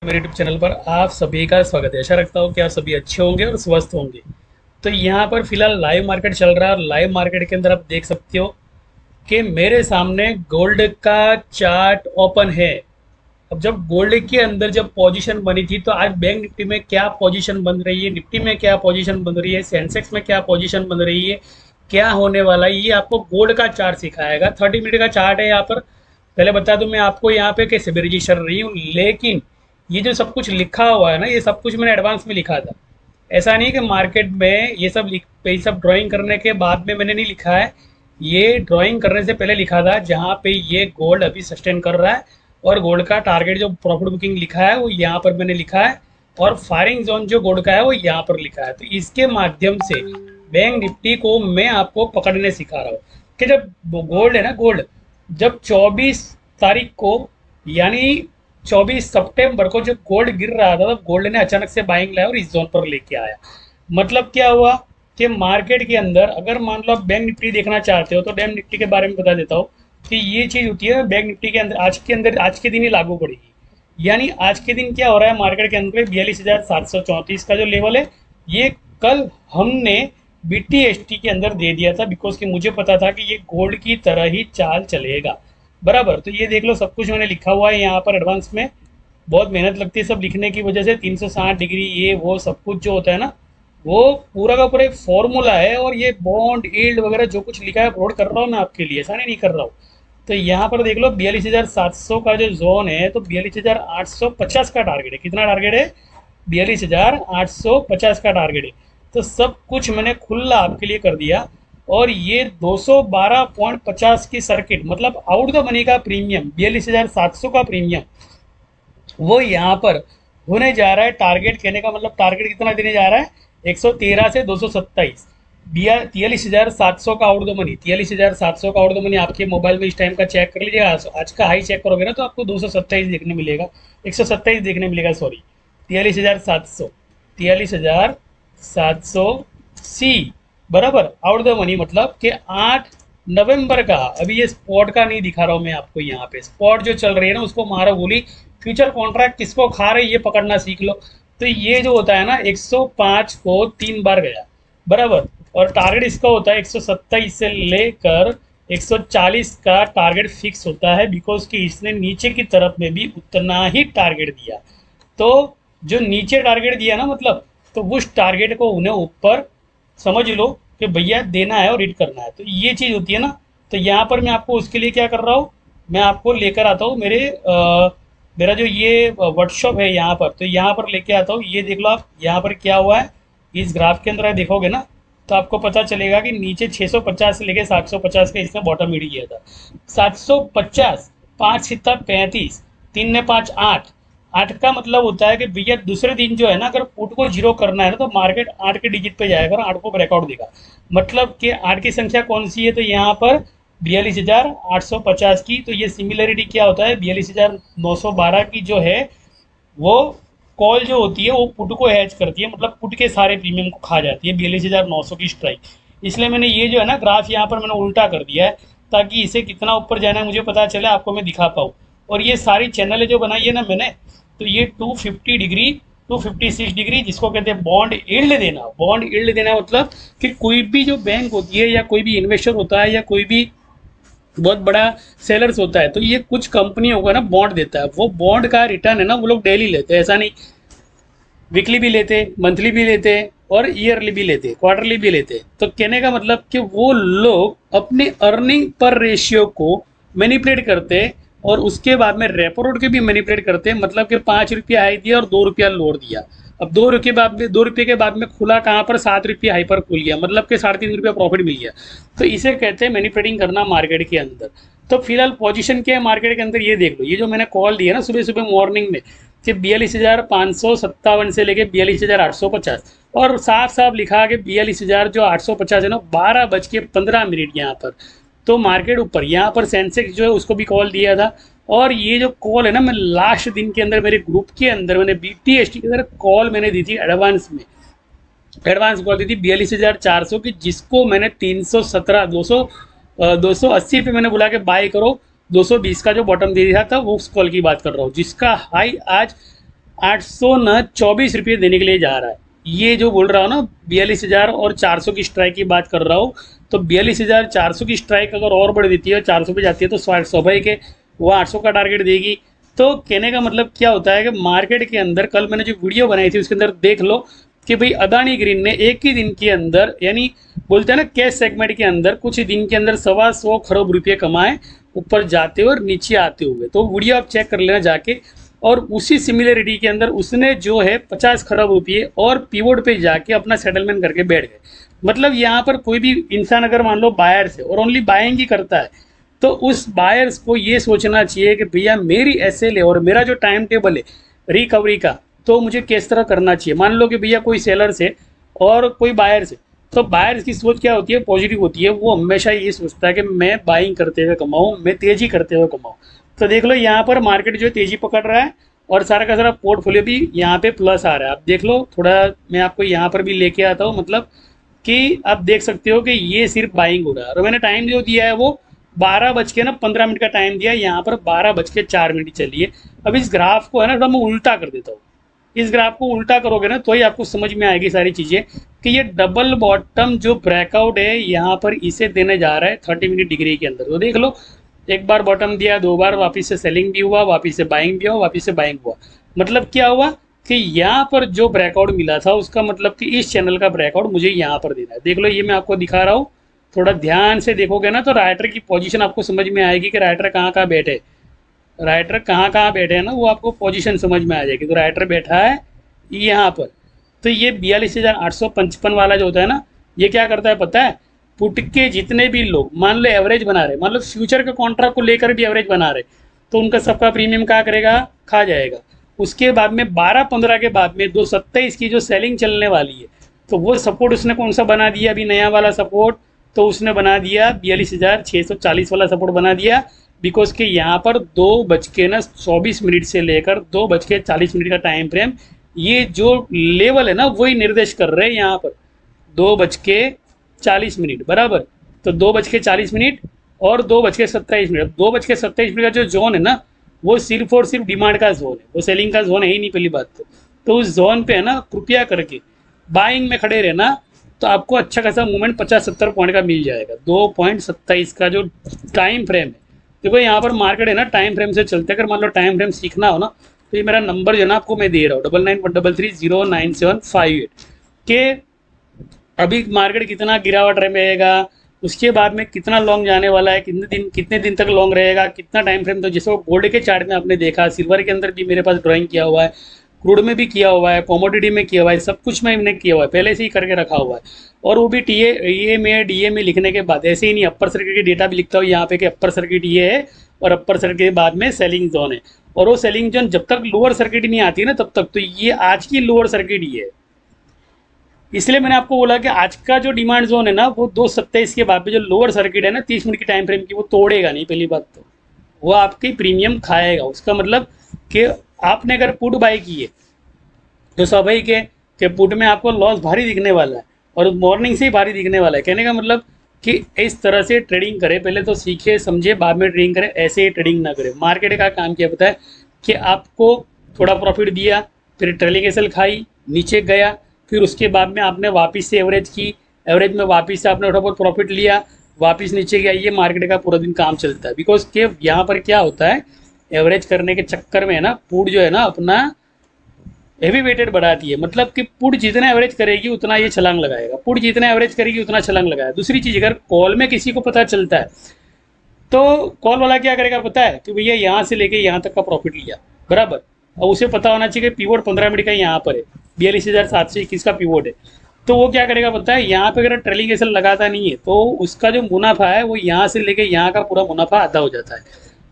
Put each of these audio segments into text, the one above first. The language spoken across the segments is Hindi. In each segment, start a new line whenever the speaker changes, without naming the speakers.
मेरे यूट्यूब चैनल पर आप सभी का स्वागत है। आशा रखता हूँ कि आप सभी अच्छे होंगे और स्वस्थ होंगे। तो यहाँ पर फिलहाल लाइव मार्केट चल रहा है और लाइव मार्केट के अंदर आप देख सकते हो कि मेरे सामने गोल्ड का चार्ट ओपन है। अब जब गोल्ड के अंदर जब पोजीशन बनी थी तो आज बैंक निफ्टी में क्या पोजीशन बन रही है, निफ्टी में क्या पोजीशन बन रही है, सेंसेक्स में क्या पोजीशन बन रही है, क्या होने वाला है, ये आपको गोल्ड का चार्ट सिखाएगा। 30 मिनट का चार्ट है यहाँ पर। पहले बता दूं मैं आपको यहाँ पे कैसे भी रजिस्टर रही हूँ, लेकिन ये जो सब कुछ लिखा हुआ है ना, ये सब कुछ मैंने एडवांस में लिखा था। ऐसा नहीं कि मार्केट में ये सब ड्राइंग करने के बाद में मैंने नहीं लिखा है। ये ड्राइंग करने से पहले लिखा था, जहाँ पे ये गोल्ड अभी सस्टेन कर रहा है और गोल्ड का टारगेट जो प्रॉफिट बुकिंग लिखा है वो यहाँ पर मैंने लिखा है, और फायरिंग जोन जो गोल्ड का है वो यहाँ पर लिखा है। तो इसके माध्यम से बैंक निफ्टी को मैं आपको पकड़ने सिखा रहा हूँ कि जब गोल्ड है ना, गोल्ड जब 24 तारीख को यानी 24 सितंबर को जब गोल्ड गिर रहा था, तब गोल्ड ने अचानक से बाइंग लाया और इस जोन पर लेके आया। मतलब क्या हुआ कि मार्केट के अंदर अगर मान लो आप बैंक निफ्टी देखना चाहते हो तो बैंक निफ्टी के बारे में बता देता हूँ कि ये चीज़ होती है बैंक निफ्टी के अंदर आज के दिन ही लागू पड़ेगी। यानी आज के दिन क्या हो रहा है मार्केट के अंदर 42,734 का जो लेवल है, ये कल हमने BTST के अंदर दे दिया था, बिकॉज कि मुझे पता था कि ये गोल्ड की तरह ही चाल चलेगा। बराबर, तो ये देख लो सब कुछ मैंने लिखा हुआ है यहाँ पर एडवांस में। बहुत मेहनत लगती है सब लिखने की वजह से। 360 डिग्री ये वो सब कुछ जो होता है ना, वो पूरा का पूरा एक फॉर्मूला है। और ये बॉन्ड यील्ड वगैरह जो कुछ लिखा है अपलोड कर रहा हूँ मैं आपके लिए, ऐसा नहीं कर रहा हूँ। तो यहाँ पर देख लो 42,700 का जो जोन है, तो 42,850 का टारगेट है। कितना टारगेट है? 42,850 का टारगेट है। तो सब कुछ मैंने खुला आपके लिए कर दिया। और ये 212.50 की सर्किट, मतलब आउट द मनी का प्रीमियम 42,700 का प्रीमियम वो यहाँ पर होने जा रहा है। टारगेट कहने का मतलब टारगेट कितना देने जा रहा है? 113 से 227। 43,700 का आउट द मनी, 43,700 का आउट द मनी आपके मोबाइल में इस टाइम का चेक कर लीजिएगा। आज का हाई चेक करोगे ना तो आपको 227 देखने मिलेगा, 127 देखने मिलेगा, सॉरी 43,700, 43,700 सी बराबर आउट द मनी। मतलब कि 8 नवंबर का, अभी ये स्पॉट का नहीं दिखा रहा हूँ मैं आपको, यहाँ पे स्पॉट जो चल रही है ना उसको मारो गोली। फ्यूचर कॉन्ट्रैक्ट किसको खा रही है ये पकड़ना सीख लो। तो ये जो होता है ना 105 को 3 बार गया बराबर, और टारगेट इसका होता है 127 से लेकर 140 का टारगेट फिक्स होता है, बिकॉज कि इसने नीचे की तरफ में भी उतना ही टारगेट दिया। तो जो नीचे टारगेट दिया ना, मतलब तो उस टारगेट को उन्हें ऊपर समझ लो कि भैया देना है और रीड करना है। तो ये चीज़ होती है ना। तो यहाँ पर मैं आपको उसके लिए क्या कर रहा हूँ, मैं आपको लेकर आता हूँ मेरा जो ये वर्कशॉप है यहाँ पर, तो यहाँ पर लेके आता हूँ। ये देख लो आप यहाँ पर क्या हुआ है, इस ग्राफ के अंदर देखोगे ना तो आपको पता चलेगा कि नीचे 650 से लेके 750 का इसने बॉटम रीड किया था। 750, 5 सित्ता 35, 3 ने 5 8, 8 का मतलब होता है कि भैया दूसरे दिन जो है ना, अगर पुट को जीरो करना है ना तो मार्केट 8 के डिजिट पे जाएगा और 8 को ब्रेकआउट देगा। मतलब कि 8 की संख्या कौन सी है, तो यहाँ पर 42,850 की। तो ये सिमिलरिटी क्या होता है, 42,912 की जो है वो कॉल जो होती है वो पुट को हैच करती है, मतलब पुट के सारे प्रीमियम को खा जाती है 42,900 की स्ट्राइक। इसलिए मैंने ये जो है ना ग्राफ यहाँ पर मैंने उल्टा कर दिया है, ताकि इसे कितना ऊपर जाना है मुझे पता चले, आपको मैं दिखा पाऊँ। और ये सारी चैनल जो बनाई है ना मैंने, तो ये 250 डिग्री 256 डिग्री जिसको कहते हैं बॉन्ड यील्ड देना। बॉन्ड यील्ड देना मतलब कि कोई भी जो बैंक होती है या कोई भी इन्वेस्टर होता है या कोई भी बहुत बड़ा सेलर्स होता है, तो ये कुछ कंपनियों को ना बॉन्ड देता है। वो बॉन्ड का रिटर्न है ना वो लोग डेली लेते हैं, ऐसा नहीं, वीकली भी लेते, मंथली भी लेते और ईयरली भी लेते, क्वार्टरली भी लेते। तो कहने का मतलब कि वो लोग अपने अर्निंग पर रेशियो को मैनिपुलेट करते और उसके बाद में रेपो रेट के भी मैनिपुलेट करते हैं। मतलब कि 5 रुपया हाई दिया और 2 रुपया लोड दिया। अब 2 रुपये के बाद में खुला कहाँ पर, 7 रुपये हाई पर खुल गया, मतलब कि 3.5 रुपया प्रॉफिट मिल गया। तो इसे कहते हैं मैनिपुलेटिंग करना मार्केट के अंदर। तो फिलहाल पोजीशन क्या है मार्केट के अंदर ये देख लो। ये जो मैंने कॉल दिया ना सुबह सुबह मॉर्निंग में, कि 42,557 से लेके 42,850, और साफ साफ लिखा कि 42,000 जो 850 है ना 12:15 यहाँ पर। तो मार्केट ऊपर, यहाँ पर सेंसेक्स जो है उसको भी कॉल दिया था। और ये जो कॉल है ना, मैं लास्ट दिन के अंदर मेरे ग्रुप के अंदर मैंने BTST के अंदर कॉल मैंने दी थी एडवांस में, एडवांस कॉल दी थी 42,400 की, जिसको मैंने 317 280 पे मैंने बोला कि बाय करो। 220 का जो बॉटम दे दिया था वो उस कॉल की बात कर रहा हूँ, जिसका हाई आज 800 न 24 रुपये देने के लिए जा रहा है। ये जो बोल रहा हूँ ना 42,000 और 400 की स्ट्राइक की बात कर रहा हूँ, तो 42,400 की स्ट्राइक अगर और बढ़ देती है, 400 पे जाती है, तो स्वाभाविक है वो 800 का टारगेट देगी। तो कहने का मतलब क्या होता है कि मार्केट के अंदर कल मैंने जो वीडियो बनाई थी उसके अंदर देख लो कि भाई अदानी ग्रीन ने एक ही दिन के अंदर, यानी बोलते हैं ना कैश सेगमेंट के अंदर, कुछ दिन के अंदर 125 खरब रुपये कमाए ऊपर जाते हुए और नीचे आते हुए। तो वीडियो आप चेक कर लेना जाके। और उसी सिमिलरिटी के अंदर उसने जो है 50 खरब रुपये और पीवोट पे जाके अपना सेटलमेंट करके बैठ गए। मतलब यहाँ पर कोई भी इंसान अगर मान लो बायर्स है और ओनली बाइंग ही करता है, तो उस बायर्स को ये सोचना चाहिए कि भैया मेरी एसएल है और मेरा जो टाइम टेबल है रिकवरी का, तो मुझे किस तरह करना चाहिए। मान लो कि भैया कोई सेलर्स है और कोई बायर्स है, तो बायर्स की सोच क्या होती है, पॉजिटिव होती है। वो हमेशा ये सोचता है कि मैं बाइंग करते हुए कमाऊँ, मैं तेज़ी करते हुए कमाऊँ। तो देख लो यहाँ पर मार्केट जो तेज़ी पकड़ रहा है और सारा का सारा पोर्टफोलियो भी यहाँ पे प्लस आ रहा है। आप देख लो, थोड़ा मैं आपको यहाँ पर भी लेके आता हूँ, मतलब कि आप देख सकते हो कि ये सिर्फ बाइंग हो रहा है। और मैंने टाइम जो दिया है वो 12:15 का टाइम दिया है, यहाँ पर 12:04 चलिए। अब इस ग्राफ को है ना, मैं उल्टा कर देता हूँ। इस ग्राफ को उल्टा करोगे ना तो ही आपको समझ में आएगी सारी चीज़ें कि ये डबल बॉटम जो ब्रेकआउट है यहाँ पर इसे देने जा रहा है 30 मिनट डिग्री के अंदर। तो देख लो, एक बार बॉटम दिया, 2 बार वापस से सेलिंग भी हुआ, वापस से बाइंग भी हुआ, वापस से बाइंग हुआ। मतलब क्या हुआ कि यहाँ पर जो ब्रेकआउट मिला था उसका मतलब कि इस चैनल का ब्रेकआउट मुझे यहाँ पर देना है। देख लो, ये मैं आपको दिखा रहा हूँ, थोड़ा ध्यान से देखोगे ना तो राइटर की पोजीशन आपको समझ में आएगी कि राइटर कहाँ कहाँ बैठे, राइटर कहाँ कहाँ बैठे हैं ना, वो आपको पोजीशन समझ में आ जाएगी। तो राइटर बैठा है यहाँ पर। तो ये 42,855 वाला जो होता है ना, ये क्या करता है पता है, पुट के जितने भी लोग मान लो एवरेज बना रहे, मान लो फ्यूचर के कॉन्ट्रैक्ट को लेकर भी एवरेज बना रहे, तो उनका सबका प्रीमियम क्या करेगा, खा जाएगा। उसके बाद में 12-15 के बाद में 227 की जो सेलिंग चलने वाली है, तो वो सपोर्ट उसने कौन सा बना दिया, अभी नया वाला सपोर्ट, तो उसने बना दिया 42,640 वाला सपोर्ट बना दिया। बिकॉज के यहाँ पर 2:24 से लेकर 2:40 का टाइम फ्रेम, ये जो लेवल है ना वही निर्देश कर रहे हैं यहाँ पर 2:40 बराबर। तो 2:40 और 2:27। 2:27 का जो जोन है ना, वो सिर्फ और सिर्फ डिमांड का जोन है, वो सेलिंग का जोन है ही नहीं पहली बात। तो उस जोन पे है ना कृपया करके बाइंग में खड़े रहना, तो आपको अच्छा खासा मूवमेंट 50-70 पॉइंट का मिल जाएगा। 2:27 का जो टाइम फ्रेम है, देखो यहाँ पर मार्केट है ना टाइम फ्रेम से चलते हैं। अगर मान लो टाइम फ्रेम सीखना हो ना, तो ये मेरा नंबर जो है ना आपको मैं दे रहा हूँ 9913309758 के अभी मार्केट कितना गिरावट रहेगा, उसके बाद में कितना लॉन्ग जाने वाला है, कितने दिन तक लॉन्ग रहेगा, कितना टाइम फ्रेम। तो जैसे वो गोल्ड के चार्ट में आपने देखा, सिल्वर के अंदर भी मेरे पास ड्राइंग किया हुआ है, क्रूड में भी किया हुआ है, कॉमोडिटी में किया हुआ है, सब कुछ मैंने किया हुआ है, पहले से ही करके रखा हुआ है। और वो भी डीए में लिखने के बाद ऐसे ही नहीं, अपर सर्किट की डेटा भी लिखता हूँ यहाँ पे कि अपर सर्किट ये है और अपर सर्किट के बाद में सेलिंग जोन है। और वो सेलिंग जोन जब तक लोअर सर्किट नहीं आती है ना तब तक, तो ये आज की लोअर सर्किट ही है। इसलिए मैंने आपको बोला कि आज का जो डिमांड जोन है ना वो 2:27 के बाद में जो लोअर सर्किट है ना 30 मिनट की टाइम फ्रेम की, वो तोड़ेगा नहीं पहली बात, तो वो आपकी प्रीमियम खाएगा। उसका मतलब कि आपने अगर पुट बाई की है तो स्वाभाविक है कि पुट में आपको लॉस भारी दिखने वाला है और मॉर्निंग से ही भारी दिखने वाला है। कहने का मतलब कि इस तरह से ट्रेडिंग करें, पहले तो सीखे समझे बाद में ट्रेडिंग करें, ऐसे ही ट्रेडिंग ना करें। मार्केट का काम क्या पता है कि आपको थोड़ा प्रॉफिट दिया, फिर ट्रेलिंग एसएल खाई, नीचे गया, फिर उसके बाद में आपने वापस से एवरेज की, एवरेज में वापस से आपने थोड़ा बहुत प्रॉफिट लिया, वापस नीचे गया। ये मार्केट का पूरा दिन काम चलता है। बिकॉज के यहाँ पर क्या होता है, एवरेज करने के चक्कर में है ना पुट जो है ना अपना हेवी वेटेड बढ़ाती है। मतलब कि पुट जितना एवरेज करेगी उतना ये छलांग लगाएगा, पुट जितना एवरेज करेगी उतना छलांग लगाएगा। दूसरी चीज़, अगर कॉल में किसी को पता चलता है तो कॉल वाला क्या करेगा पता है कि भैया यहाँ से लेके यहाँ तक का प्रॉफिट लिया बराबर, और उसे पता होना चाहिए कि पीवोट 15 मिनट का यहाँ पर है, 42,721 का पीवोट है। तो वो क्या करेगा पता है, यहाँ पे अगर ट्रेलिंग एसएल लगाता नहीं है तो उसका जो मुनाफा है वो यहाँ से लेके यहाँ का पूरा मुनाफा आधा हो जाता है।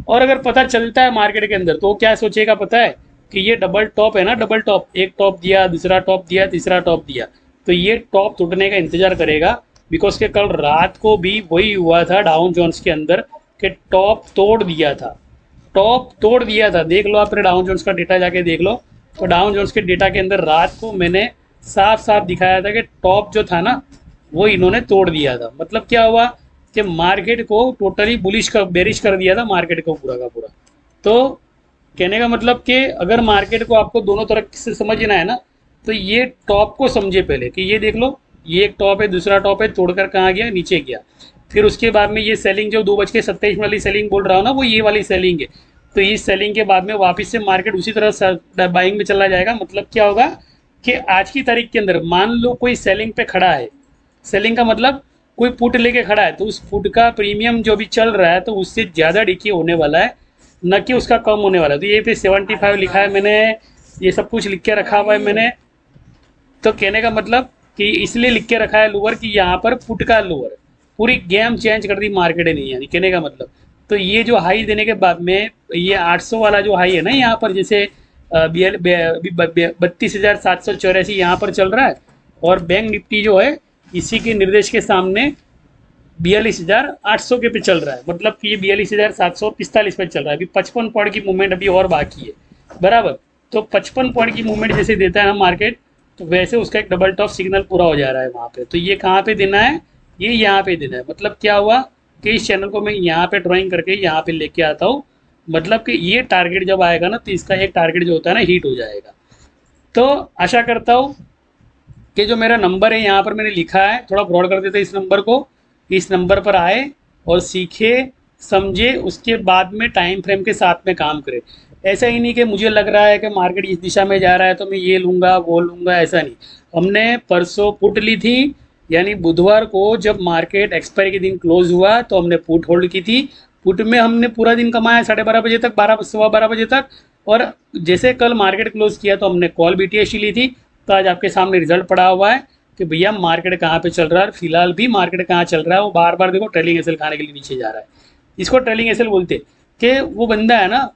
और अगर पता चलता है मार्केट के अंदर तो वो क्या सोचेगा पता है कि ये डबल टॉप है ना, डबल टॉप, एक टॉप दिया, दूसरा टॉप दिया, तीसरा टॉप दिया, तो ये टॉप टूटने का इंतजार करेगा। बिकॉज के कल रात को भी वही हुआ था डाउन जोन्स के अंदर कि टॉप तोड़ दिया था, टॉप तोड़ दिया था। देख लो अपने डाउन जोन्स का डेटा जाके देख लो, तो डाउन जोन्स के डेटा के अंदर रात को मैंने साफ साफ दिखाया था कि टॉप जो था ना वो इन्होंने तोड़ दिया था। मतलब क्या हुआ कि मार्केट को टोटली बुलिश कर बेरिश कर दिया था मार्केट को पूरा का पूरा। तो कहने का मतलब कि अगर मार्केट को आपको दोनों तरफ से समझना है ना, तो ये टॉप को समझे पहले कि ये देख लो, ये एक टॉप है, दूसरा टॉप है, तोड़कर कहाँ गया, नीचे गया। फिर उसके बाद में ये सेलिंग जो 2:27 वाली सेलिंग बोल रहा हूँ ना, वो ये वाली सेलिंग है। तो इस सेलिंग के बाद में वापस से मार्केट उसी तरह बाइंग में चला जाएगा। मतलब क्या होगा कि आज की तारीख के अंदर मान लो कोई सेलिंग पे खड़ा है, सेलिंग का मतलब कोई पुट लेके खड़ा है, तो उस पुट का प्रीमियम जो भी चल रहा है तो उससे ज़्यादा डिके होने वाला है, न कि उसका कम होने वाला है। तो ये पे 75 लिखा है मैंने, ये सब कुछ लिख के रखा हुआ है मैंने। तो कहने का मतलब कि इसलिए लिख के रखा है लोअर कि यहाँ पर पुट का लोअर, पूरी गेम चेंज कर दी मार्केट ने, यानी कहने का मतलब। तो ये जो हाई देने के बाद में ये 800 वाला जो हाई है ना यहाँ पर, जैसे 32,784 यहाँ पर चल रहा है, और बैंक निफ्टी जो है इसी के निर्देश के सामने 42,800 के पे चल रहा है। मतलब कि ये 42,745 पे चल रहा है। अभी 55 पॉइंट की मूवमेंट अभी और बाकी है, बराबर। तो 55 पॉइंट की मूवमेंट जैसे देता है ना मार्केट, तो वैसे उसका एक डबल टॉप सिग्नल पूरा हो जा रहा है वहाँ पे। तो ये कहाँ पे देना है, ये यहाँ पे देना है। मतलब क्या हुआ कि इस चैनल को मैं यहाँ पे ड्राइंग करके यहाँ पे लेके आता हूँ। मतलब कि ये टारगेट जब आएगा ना, तो इसका एक टारगेट जो होता है ना हिट हो जाएगा। तो आशा करता हूँ कि जो मेरा नंबर है यहाँ पर मैंने लिखा है, थोड़ा ब्रॉड कर देते इस नंबर को, इस नंबर पर आए और सीखे समझे, उसके बाद में टाइम फ्रेम के साथ में काम करें। ऐसा ही नहीं कि मुझे लग रहा है कि मार्केट इस दिशा में जा रहा है तो मैं ये लूँगा वो लूँगा, ऐसा नहीं। हमने परसों पुट ली थी, यानी बुधवार को जब मार्केट एक्सपायरी के दिन क्लोज हुआ तो हमने पुट होल्ड की थी। पुट में हमने पूरा दिन कमाया 12:30 बजे तक, 12 बजे तक। और जैसे कल मार्केट क्लोज किया तो हमने कॉल BTC ली थी। तो आज आपके सामने रिजल्ट पड़ा हुआ है कि भैया मार्केट कहाँ पे चल रहा है, फिलहाल भी मार्केट कहाँ चल रहा है। वो बार बार देखो ट्रेलिंग एसएल खाने के लिए नीचे जा रहा है। इसको ट्रेलिंग एसएल बोलते कि वो बंदा है ना,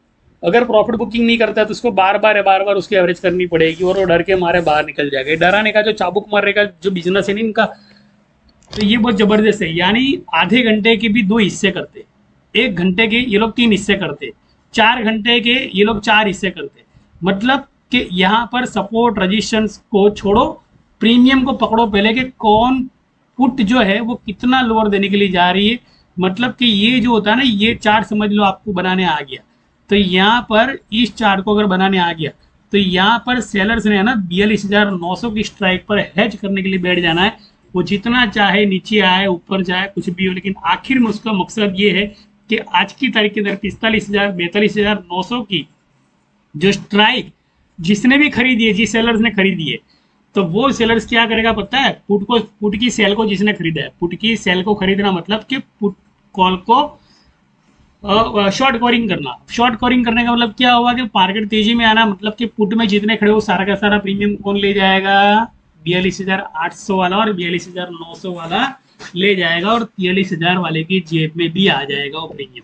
अगर प्रॉफिट बुकिंग नहीं करता है तो उसको बार बार उसकी एवरेज करनी पड़ेगी और वो डर के मारे बाहर निकल जाएगा। डराने का जो चाबुक मारने का जो बिजनेस है ना इनका, तो ये बहुत जबरदस्त है। यानी आधे घंटे के भी 2 हिस्से करते, 1 घंटे के ये लोग 3 हिस्से करते, 4 घंटे के ये लोग 4 हिस्से करते। मतलब कि यहाँ पर सपोर्ट रजिस्टेंस को छोड़ो, प्रीमियम को पकड़ो पहले कि कौन पुट जो है वो कितना लोअर देने के लिए जा रही है। मतलब कि ये जो होता है ना, ये चार्ट समझ लो आपको बनाने आ गया। तो यहाँ पर इस चार्ट को अगर बनाने आ गया तो यहाँ पर सेलर्स ने है ना 42,900 की स्ट्राइक पर हेज करने के लिए बैठ जाना है। वो जितना चाहे नीचे आए ऊपर जाए कुछ भी हो, लेकिन आखिर में उसका मकसद ये है कि आज की तारीख के अंदर 42,900 की जो स्ट्राइक जिसने भी खरीदी है, जिस सेलर्स ने खरीदी है, तो वो सेलर्स क्या करेगा पता है, पुट की सेल को जिसने खरीदा है, पुट की सेल को खरीदना मतलब कि पुट कॉल को शॉर्ट कवरिंग करना। शॉर्ट कवरिंग करने का मतलब क्या हुआ कि मार्केट तेजी में आना, मतलब कि पुट में जितने खड़े हो सारा का सारा प्रीमियम कौन ले जाएगा, 42,800 वाला और 42,900 वाला ले जाएगा, और 43,000 वाले की जेब में भी आ जाएगा वो प्रीमियम।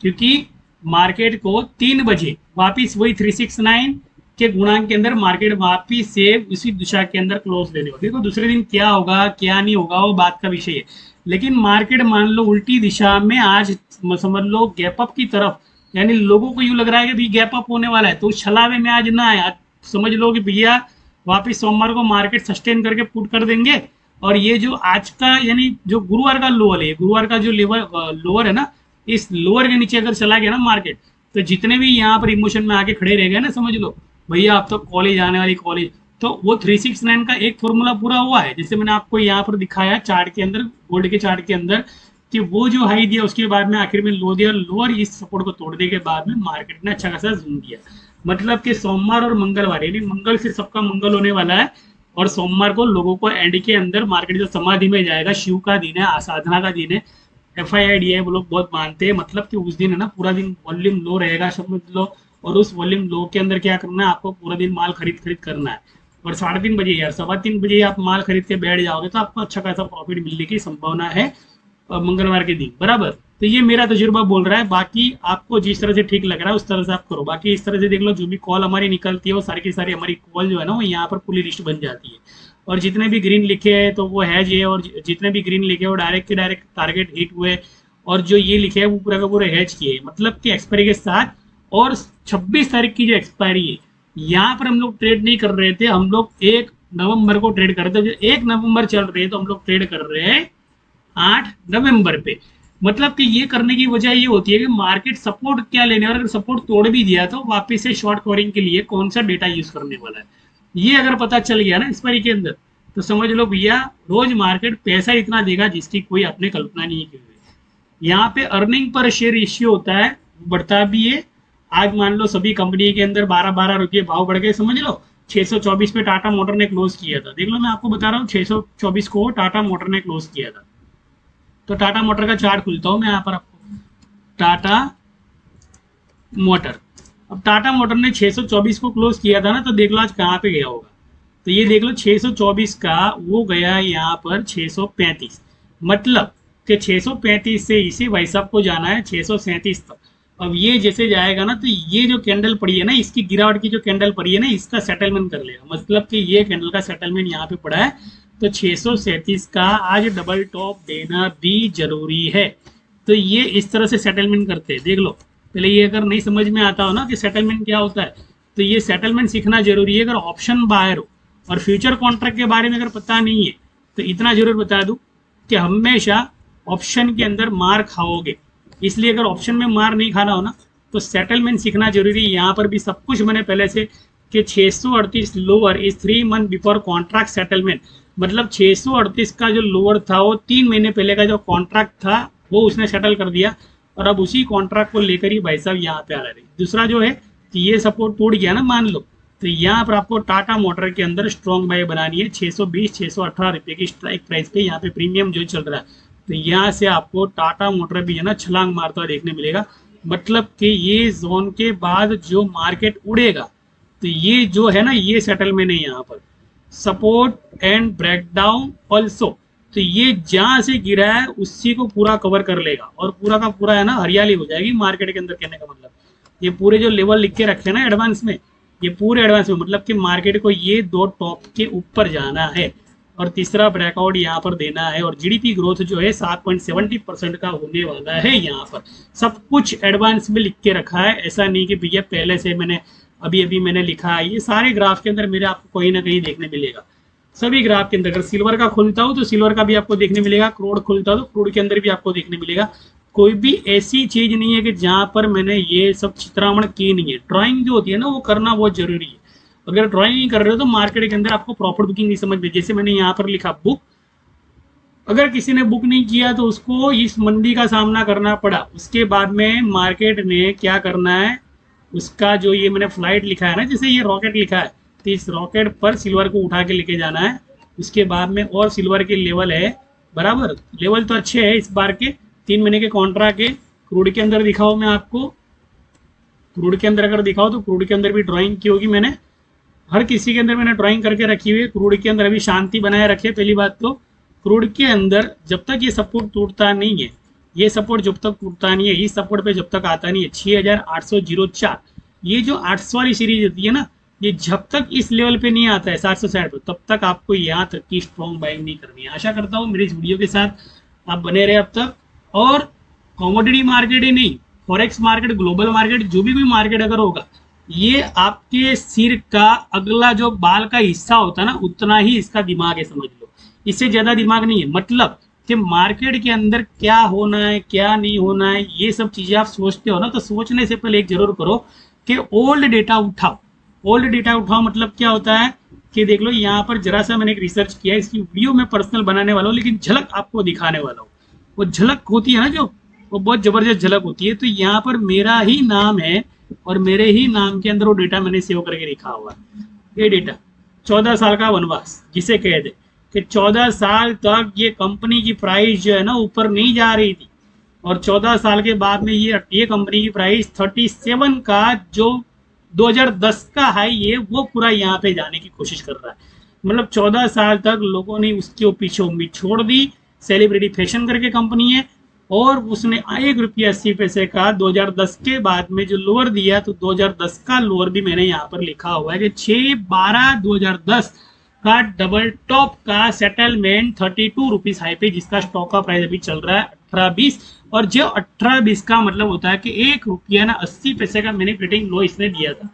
क्योंकि मार्केट को 3 बजे वापिस वही 369 के गुणांक के अंदर मार्केट वापिस से उसी दिशा के अंदर क्लोज देने होगी। देखो दूसरे दिन क्या होगा क्या नहीं होगा वो बात का विषय है, लेकिन मार्केट मान लो उल्टी दिशा में आज समझ लो गैप अप की तरफ, यानी लोगों को यूं लग रहा है कि भाई गैप अप होने वाला है, तो उस छलावे में आज ना आए। समझ लो कि भैया वापिस सोमवार को मार्केट सस्टेन करके पुट कर देंगे, और ये जो आज का यानी जो गुरुवार का लोअर है, गुरुवार का जो लोअर है ना, इस लोअर के नीचे अगर चला गया ना मार्केट, तो जितने भी यहाँ पर इमोशन में आके खड़े रह गए ना, समझ लो भैया आप तो कॉलेज आने वाली कॉलेज, तो वो 369 का एक फॉर्मूला पूरा हुआ है। जैसे मैंने आपको यहाँ पर दिखाया चार्ट के अंदर, गोल्ड के चार्ट के अंदर, कि वो जो हाई दिया उसके बाद में आखिर में लो दिया, लोअर इस सपोर्ट को तोड़ने के बाद में मार्केट ने अच्छा खासा जूम दिया। मतलब कि सोमवार और मंगलवार, यानी मंगल से सबका मंगल होने वाला है, और सोमवार को लोगों को एंड के अंदर मार्केट जो समाधि में जाएगा, शिव का दिन है, आसाधना का दिन है, FIID है, वो लोग बहुत मानते हैं। मतलब कि उस दिन है ना पूरा दिन वॉल्यूम लो रहेगा समझ लो, और उस वॉल्यूम लो के अंदर क्या करना है आपको, पूरा दिन माल खरीद करना है। और 3:30 बजे यार 3:15 बजे आप माल खरीद के बैठ जाओगे तो आपको अच्छा खासा प्रॉफिट मिलने की संभावना है मंगलवार के दिन, बराबर। तो ये मेरा तजुर्बा बोल रहा है, बाकी आपको जिस तरह से ठीक लग रहा है उस तरह से आप करो। बाकी इस तरह से देख लो जो भी कॉल हमारी निकलती है वो सारी की सारी हमारी कॉल जो है ना वो यहाँ पर पूरी लिस्ट बन जाती है, और जितने भी ग्रीन लिखे हैं तो वो हैज है, और जितने भी ग्रीन लिखे वो डायरेक्ट के डायरेक्ट टारगेट हिट हुए, और जो ये लिखे है वो पूरा का पूरा हैज किए, मतलब कि एक्सपायरी के साथ। और 26 तारीख की जो एक्सपायरी है यहाँ पर हम लोग ट्रेड नहीं कर रहे थे, हम लोग 1 नवंबर को ट्रेड कर रहे थे। 1 नवंबर चल रहे हैं तो हम लोग ट्रेड कर रहे हैं 8 नवंबर पे। मतलब कि ये करने की वजह ये होती है कि मार्केट सपोर्ट क्या लेने, और अगर सपोर्ट तोड़ भी दिया तो वापस से शॉर्ट कवरिंग के लिए कौन सा डेटा यूज करने वाला है, ये अगर पता चल गया ना एक्सपायरी के अंदर, तो समझ लो भैया रोज मार्केट पैसा इतना देगा जिसकी कोई आपने कल्पना नहीं की हुई। यहाँ पे अर्निंग पर शेयर रेशियो होता है, बढ़ता भी है। आज मान लो सभी कंपनी के अंदर 12-12 रुपये भाव बढ़ गए, समझ लो 624 पे टाटा मोटर ने क्लोज किया था। देख लो मैं आपको बता रहा हूँ 624 को टाटा मोटर ने क्लोज किया था। तो टाटा मोटर का चार्ट खुलता हूँ मैं यहाँ पर आपको, टाटा मोटर। अब टाटा मोटर ने 624 को क्लोज किया था ना, तो देख लो आज कहाँ पे गया होगा। तो ये देख लो 624 का वो गया यहाँ पर 635, मतलब कि 635 से इसे भाई साहब को जाना है 637 तक। अब ये जैसे जाएगा ना, तो ये जो कैंडल पड़ी है ना, इसकी गिरावट की जो कैंडल पड़ी है ना, इसका सेटलमेंट कर लेगा। मतलब कि ये कैंडल का सेटलमेंट यहाँ पे पड़ा है, तो 637 का आज डबल टॉप देना भी जरूरी है। तो ये इस तरह से सेटलमेंट करते हैं। देख लो पहले ये अगर नहीं समझ में आता हो ना कि सेटलमेंट क्या होता है, तो ये सेटलमेंट सीखना जरूरी है। अगर ऑप्शन बायर हो और फ्यूचर कॉन्ट्रैक्ट के बारे में अगर पता नहीं है, तो इतना जरूर बता दूं कि हमेशा ऑप्शन के अंदर मार खाओगे। इसलिए अगर ऑप्शन में मार नहीं खाना हो ना, तो सेटलमेंट सीखना जरूरी है। यहाँ पर भी सब कुछ मैंने पहले से कि 638 lower is 3 month before contract settlement, मतलब 638 का जो लोअर था वो 3 महीने पहले का जो कॉन्ट्रैक्ट था वो उसने सेटल कर दिया, और अब उसी कॉन्ट्रैक्ट को लेकर ही भाई साहब यहाँ पे आ रहे हैं। दूसरा जो है कि ये सपोर्ट टूट गया ना मान लो, तो यहाँ पर आपको टाटा मोटर के अंदर स्ट्रॉन्ग बाय बनानी है 620-618 रुपये की स्ट्राइक प्राइस पे। यहाँ पे प्रीमियम जो चल रहा है, तो यहाँ से आपको टाटा मोटर भी है ना छलांग मारता हुआ देखने मिलेगा। मतलब कि ये जोन के बाद जो मार्केट उड़ेगा, तो ये जो है ना ये सेटलमेंट है यहाँ पर, सपोर्ट एंड ब्रेकडाउन ऑल्सो। तो ये जहां से गिरा है उसी को पूरा कवर कर लेगा, और पूरा का पूरा है ना हरियाली हो जाएगी मार्केट के अंदर। कहने का मतलब ये पूरे जो लेवल लिख के रखे ना एडवांस में, ये पूरे एडवांस में, मतलब कि मार्केट को ये 2 टॉप के ऊपर जाना है, और तीसरा ब्रेकआउट यहाँ पर देना है। और जीडीपी ग्रोथ जो है 7.70% का होने वाला है। यहाँ पर सब कुछ एडवांस में लिख के रखा है, ऐसा नहीं कि भैया पहले से मैंने अभी मैंने लिखा है। ये सारे ग्राफ के अंदर मेरे आपको कहीं ना कहीं देखने मिलेगा। सभी ग्राफ के अंदर अगर सिल्वर का खुलता हो तो सिल्वर का भी आपको देखने मिलेगा, क्रूड खुलता हो तो क्रूड के अंदर भी आपको देखने मिलेगा। कोई भी ऐसी चीज नहीं है कि जहां पर मैंने ये सब चित्रामण की नहीं है। ड्राइंग जो होती है ना वो करना बहुत जरूरी है। अगर ड्राइंग नहीं कर रहे हो तो मार्केट के अंदर आपको प्रॉपर बुकिंग नहीं समझ में। जैसे मैंने यहाँ पर लिखा बुक, अगर किसी ने बुक नहीं किया तो उसको इस मंदी का सामना करना पड़ा। उसके बाद में मार्केट ने क्या करना है, उसका जो ये मैंने फ्लाइट लिखा है ना, जैसे ये रॉकेट लिखा है, तो इस रॉकेट पर सिल्वर को उठा के लेके जाना है। उसके बाद में और सिल्वर के लेवल है बराबर, लेवल तो अच्छे है इस बार के 3 महीने के कॉन्ट्रैक्ट के। क्रूड के अंदर दिखाओ मैं आपको, क्रूड के अंदर अगर दिखाओ तो क्रूड के अंदर भी ड्राइंग की होगी मैंने, हर किसी के अंदर मैंने ड्राइंग करके रखी हुई है। क्रूड के अंदर अभी शांति बनाए रखे। पहली बात तो क्रूड के अंदर जब तक ये सपोर्ट टूटता नहीं है, ये सपोर्ट जब तक टूटता नहीं है, इस सपोर्ट पे जब तक आता नहीं है 6804, ये जो 800 वाली सीरीज होती है ना, ये जब तक इस लेवल पे नहीं आता है 760 पे, तब तक आपको यहाँ तक की स्ट्रॉन्ग बाइंग नहीं करनी है। आशा करता हूँ मेरी इस वीडियो के साथ आप बने रहे अब तक। और कॉमोडिटी मार्केट ही नहीं, फॉरेक्स मार्केट, ग्लोबल मार्केट, जो भी कोई मार्केट अगर होगा, ये आपके सिर का अगला जो बाल का हिस्सा होता है ना, उतना ही इसका दिमाग है, समझ लो। इससे ज्यादा दिमाग नहीं है। मतलब कि मार्केट के अंदर क्या होना है क्या नहीं होना है, ये सब चीजें आप सोचते हो ना, तो सोचने से पहले एक जरूर करो कि ओल्ड डेटा उठाओ। ओल्ड डेटा उठाओ मतलब क्या होता है कि देख लो यहाँ पर जरा सा मैंने एक रिसर्च किया, इसकी वीडियो मैं पर्सनल बनाने वाला हूँ, लेकिन झलक आपको दिखाने वाला हूँ। वो झलक होती है ना जो, वो बहुत जबरदस्त झलक होती है। तो यहाँ पर मेरा ही नाम है और मेरे ही नाम के अंदर वो डेटा मैंने सेव करके लिखा हुआ है। ये डेटा 14 साल का वनवास जिसे कह दे कि 14 साल तक ये कंपनी की प्राइस जो है ना ऊपर नहीं जा रही थी, और 14 साल के बाद में ये कंपनी की प्राइस 37 का जो 2010 का हाई है वो पूरा यहाँ पे जाने की कोशिश कर रहा है। मतलब 14 साल तक लोगों ने उसके पीछे उम्मीद छोड़ दी। सेलिब्रिटी फैशन करके कंपनी है, और उसने ₹1.80 का 2010 के बाद में जो लोअर दिया, तो 2010 का लोअर भी मैंने यहाँ पर लिखा हुआ है कि 6/12/2010 का डबल टॉप का सेटलमेंट 32 रुपीज हाई पे, जिसका स्टॉक का प्राइस अभी चल रहा है 18.20, और जो 18.20 का मतलब होता है कि ₹1.80 का मैनिपुलेटिंग लो इसने दिया था।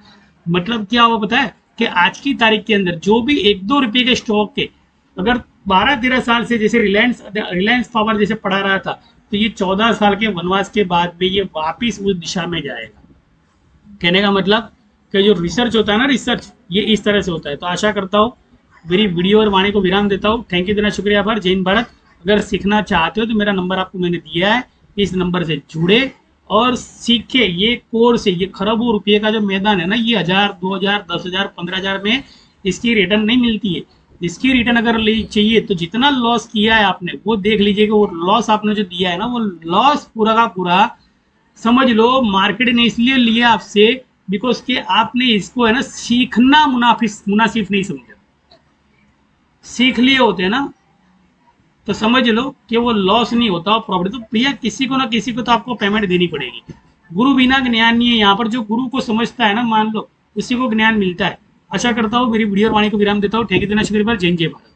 मतलब क्या हुआ पता है कि आज की तारीख के अंदर जो भी 1-2 रुपये के स्टॉक के अगर 12-13 साल से जैसे रिलायंस पावर जैसे पढ़ा रहा था, तो ये 14 साल के वनवास के बाद में ये वापिस उस दिशा में जाएगा। कहने का मतलब कि जो रिसर्च होता है ना, रिसर्च ये इस तरह से होता है। तो आशा करता हूँ मेरी वीडियो और वाणी को विराम देता हूँ। थैंक यू देना, शुक्रिया, आभार, जय हिंद भारत। अगर सीखना चाहते हो तो मेरा नंबर आपको मैंने दिया है, इस नंबर से जुड़े और सीखे। ये कोर्स है, ये खरबों रुपये का जो मैदान है ना, ये 1000, 2000, 10,000, 15,000 में इसकी रिटर्न नहीं मिलती है। इसकी रिटर्न अगर चाहिए तो जितना लॉस किया है आपने वो देख लीजिएगा। वो लॉस आपने जो दिया है ना, वो लॉस पूरा का पूरा समझ लो मार्केट ने इसलिए लिया आपसे बिकॉज के आपने इसको है ना सीखना मुनासिफ नहीं समझा। सीख लिए होते ना तो समझ लो कि वो लॉस नहीं होता, प्रॉफिट। तो भैया किसी को ना किसी को तो आपको पेमेंट देनी पड़ेगी। गुरु बिना ज्ञान नहीं है। यहाँ पर जो गुरु को समझता है ना, मान लो उसी को ज्ञान मिलता है। आशा करता हूँ मेरी वीडियो वाणी को विराम देता हूँ। ठेके देना, शुक्रिया, जय जय भारत।